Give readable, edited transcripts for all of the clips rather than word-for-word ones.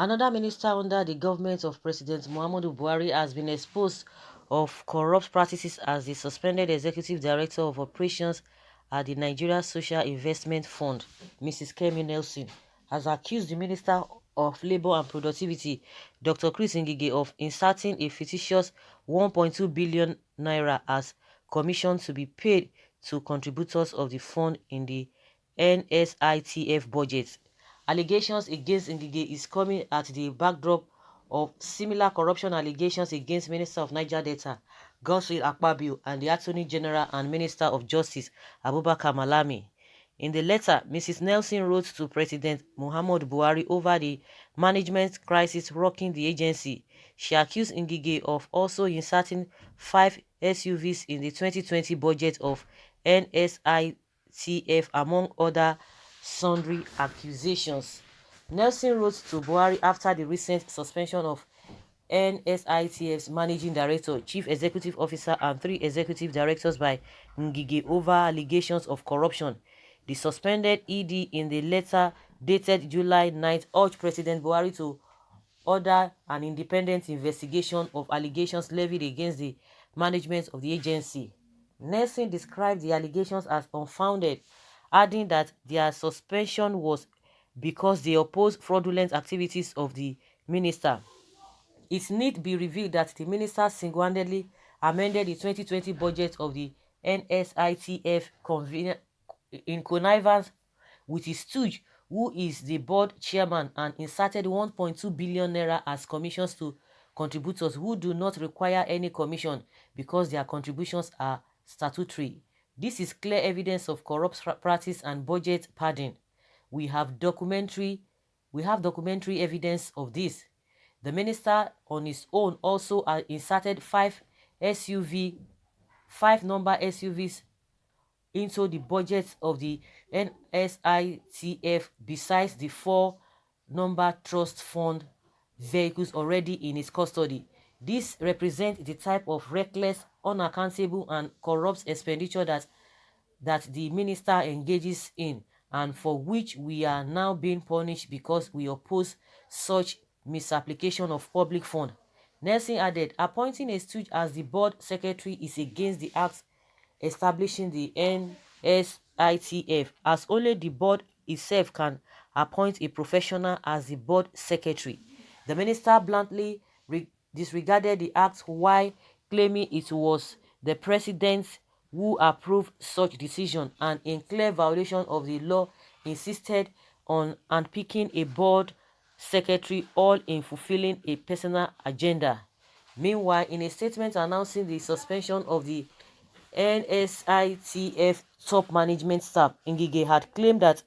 Another minister under the government of President Muhammadu Buhari has been exposed of corrupt practices as the suspended executive director of operations at the Nigeria Social Investment Fund, Mrs. Kemi Nelson, has accused the Minister of Labour and Productivity, Dr. Chris Ngige, of inserting a fictitious 1.2 billion naira as commission to be paid to contributors of the fund in the NSITF budget. Allegations against Ngige is coming at the backdrop of similar corruption allegations against Minister of Niger Delta, Godswill Akpabio, and the Attorney General and Minister of Justice, Abubakar Malami. In the letter, Mrs. Nelson wrote to President Muhammadu Buhari over the management crisis rocking the agency. She accused Ngige of also inserting 5 SUVs in the 2020 budget of NSITF, among other sundry accusations. Nelson wrote to Buhari after the recent suspension of NSITF's managing director, chief executive officer, and 3 executive directors by Ngige over allegations of corruption. The suspended ED in the letter dated July 9th urged President Buhari to order an independent investigation of allegations levied against the management of the agency. Nelson described the allegations as unfounded, adding that their suspension was because they opposed fraudulent activities of the minister. It need be revealed that the minister single-handedly amended the 2020 budget of the NSITF in connivance with his stooge, who is the board chairman, and inserted 1.2 billion naira as commissions to contributors who do not require any commission because their contributions are statutory. This is clear evidence of corrupt practice and budget padding. We have documentary evidence of this. The minister on his own also inserted 5 number SUVs into the budget of the NSITF besides the 4 number trust fund vehicles already in his custody. This represents the type of reckless, unaccountable, and corrupt expenditure that the minister engages in, and for which we are now being punished because we oppose such misapplication of public fund. Nelson added, appointing a stooge as the board secretary is against the act establishing the NSITF, as only the board itself can appoint a professional as the board secretary. The minister bluntly disregarded the act while claiming it was the president who approved such decision, and in clear violation of the law insisted on unpicking a board secretary, all in fulfilling a personal agenda. Meanwhile, in a statement announcing the suspension of the NSITF top management staff, Ngige had claimed that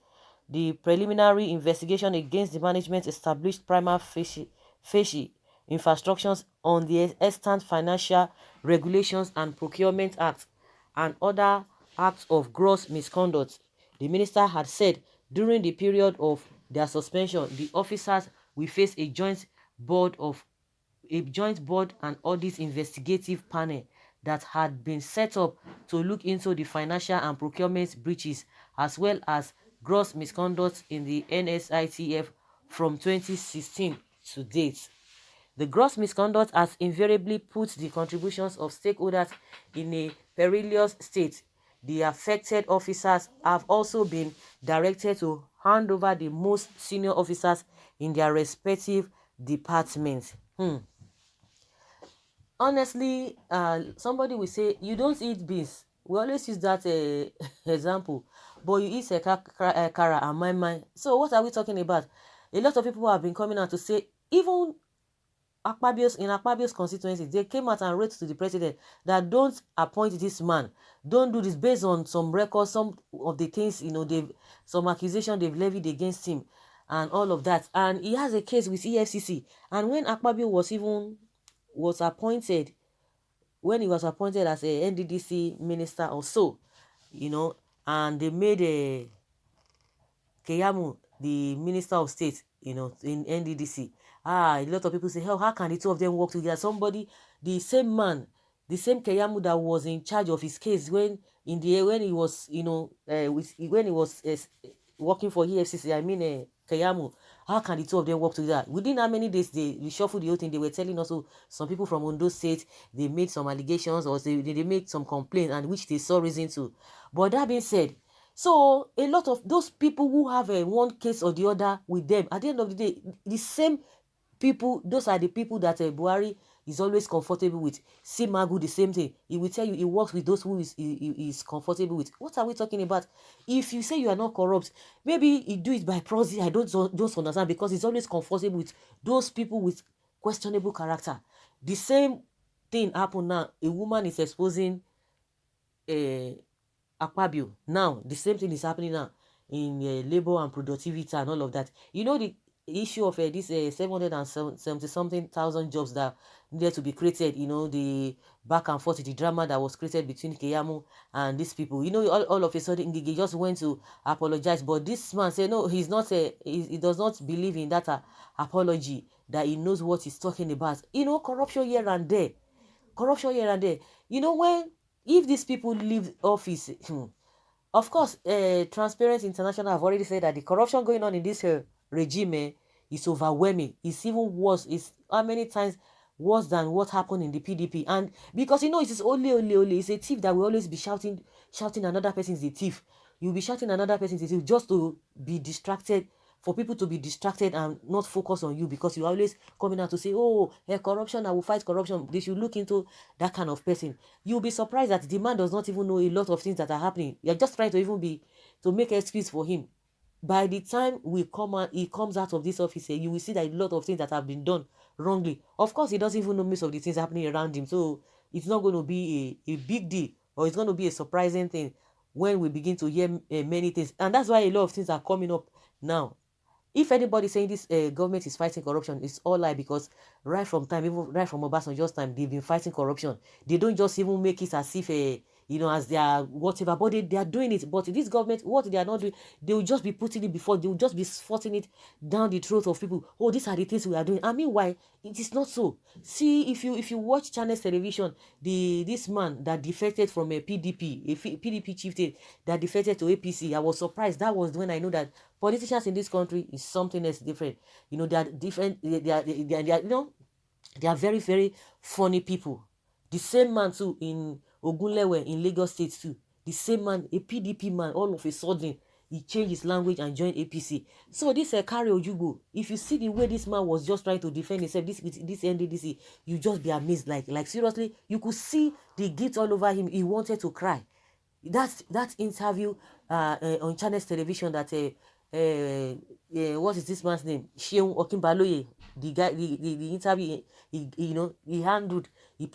the preliminary investigation against the management established prima facie infractions on the extant financial regulations and procurement act and other acts of gross misconduct. The minister had said during the period of their suspension, the officers will face a joint board and audit investigative panel that had been set up to look into the financial and procurement breaches as well as gross misconduct in the NSITF from 2016 to date. The gross misconduct has invariably put the contributions of stakeholders in a perilous state. The affected officers have also been directed to hand over the most senior officers in their respective departments. Honestly, somebody will say, you don't eat beans. We always use that example. But you eat a kara and my. So what are we talking about? A lot of people have been coming out to say, even Akpabio's constituency, they came out and wrote to the president that don't appoint this man, don't do this, based on some records, some of the things, some accusation they've levied against him and all of that. And he has a case with EFCC. And when Akpabio was appointed, when he was appointed as a NDDC minister or so, and they made a Keyamu the minister of state, in NDDC. A lot of people say, how can the two of them work together? The same man, the same Keyamu that was in charge of his case when he was, when he was working for EFCC, Keyamu. How can the two of them work together? Within how many days they reshuffled the whole thing? They were telling us, oh, some people from Ondo State, they made some allegations or they made some complaints, and which they saw reason to. But that being said, so a lot of those people who have one case or the other with them, at the end of the day, the same people, those are the people that Buhari is always comfortable with. See Magu, the same thing. He will tell you he works with those who is comfortable with. What are we talking about? If you say you are not corrupt, maybe he do it by proxy. I don't understand, because he's always comfortable with those people with questionable character. The same thing happened now. A woman is exposing Akpabio. Now, the same thing is happening now in labor and productivity and all of that. You know, the issue of this 770 something thousand jobs that needed to be created, you know, the back and forth, the drama that was created between Keyamu and these people. You know, all of a sudden, Ngige just went to apologize. But this man said, no, he's not, he does not believe in that apology, that he knows what he's talking about. You know, corruption here and there. Corruption here and there. You know, if these people leave office, of course, Transparency International have already said that the corruption going on in this regime is overwhelming. It's even worse. It's how many times worse than what happened in the PDP. And because you know it is only. It's a thief that will always be shouting another person is a thief. You'll be shouting another person is a thief just to be distracted, for people to be distracted and not focus on you, because you always coming out to say, oh, corruption, I will fight corruption. They should look into that kind of person. You'll be surprised that the man does not even know a lot of things that are happening. You're just trying to to make excuse for him. By the time he comes out of this office, you will see that a lot of things that have been done wrongly. Of course, he doesn't even know most of the things happening around him, so it's not going to be a big deal, or it's going to be a surprising thing when we begin to hear many things. And that's why a lot of things are coming up now. If anybody saying this government is fighting corruption, it's all lie, because right from time, even right from Obasanjo's time, they've been fighting corruption. They don't just even make it as if you know, as they are whatever, but they are doing it. But this government, what they are not doing, they will just be putting it before, they will just be forcing it down the throat of people. Oh, these are the things we are doing. I mean, why? It is not so. See, if you watch Channels Television, this man that defected from a PDP, PDP chieftain that defected to APC, I was surprised. That was when I know that politicians in this country is something else different. You know, they are different. They are, you know, they are very, very funny people. The same man too in Ogunlewe in Lagos State too. The same man, a PDP man, all of a sudden he changed his language and joined APC. So this Kari Ojugo, if you see the way this man was just trying to defend himself, this NDDC, you just be amazed. Like seriously, you could see the guilt all over him. He wanted to cry. That interview on Channels Television that what is this man's name? Sheung Okinbaloye, the guy, the interview he handled, he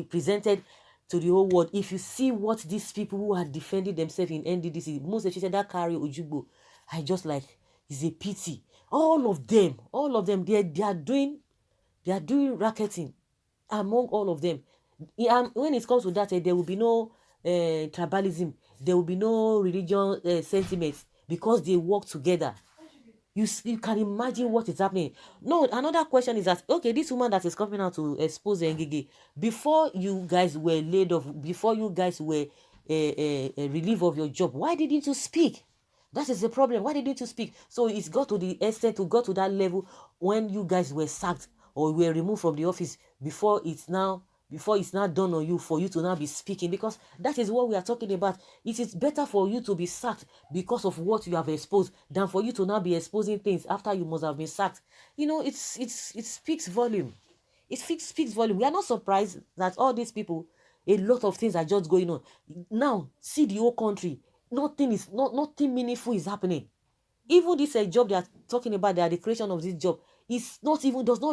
presented to the whole world. If you see what these people who are defending themselves in NDDC, most especially that Kari Ojugbo, I just like, it's a pity. All of them, they are doing racketing among all of them. When it comes to that, there will be no tribalism, there will be no religion sentiments, because they work together. You can imagine what is happening. No, another question is that, okay, this woman that is coming out to expose Ngige, before you guys were laid off, before you guys were relieved of your job, why didn't you speak? That is the problem. Why didn't you speak? So it's got to the extent, to go to that level when you guys were sacked or were removed from the office, before it's now done on you, for you to now be speaking, because that is what we are talking about. It is better for you to be sacked because of what you have exposed, than for you to now be exposing things after you must have been sacked. You know, it speaks volume. It speaks volume. We are not surprised that all these people, a lot of things are just going on. Now, see the whole country. Nothing meaningful is happening. Even this job they are talking about, the creation of this job, does not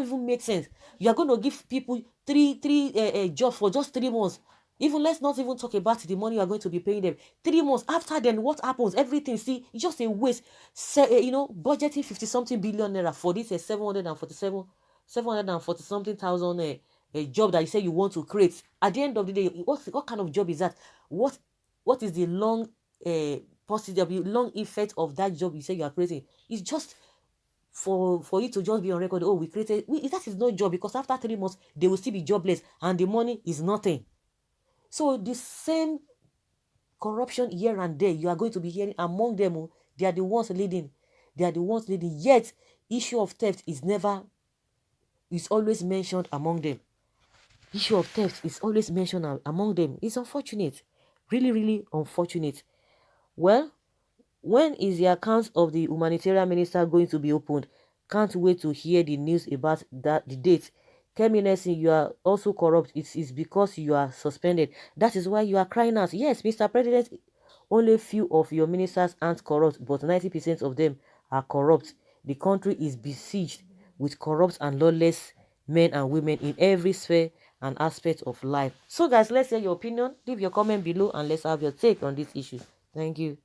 even make sense. You are going to give people three jobs for just 3 months. Even let's not even talk about the money you are going to be paying them. 3 months after, then what happens? Everything, see, it's just a waste. Budgeting 50 something billion naira for this 740 something thousand a job that you say you want to create. At the end of the day, what kind of job is that? What is the long positive long effect of that job you say you are creating? It's just for you to just be on record. Oh, that is no job, because after 3 months they will still be jobless and the money is nothing. So the same corruption here and there you are going to be hearing among them. They are the ones leading. Yet issue of theft is always mentioned among them. Issue of theft is always mentioned among them. It's unfortunate. Really, really unfortunate. Well, when is the account of the humanitarian minister going to be opened? Can't wait to hear the news about that the date. Kemi Nelson, you are also corrupt. It is because you are suspended. That is why you are crying out. Yes, Mr. President, only few of your ministers aren't corrupt, but 90% of them are corrupt. The country is besieged with corrupt and lawless men and women in every sphere and aspect of life. So guys, let's hear your opinion. Leave your comment below and let's have your take on this issue. Thank you.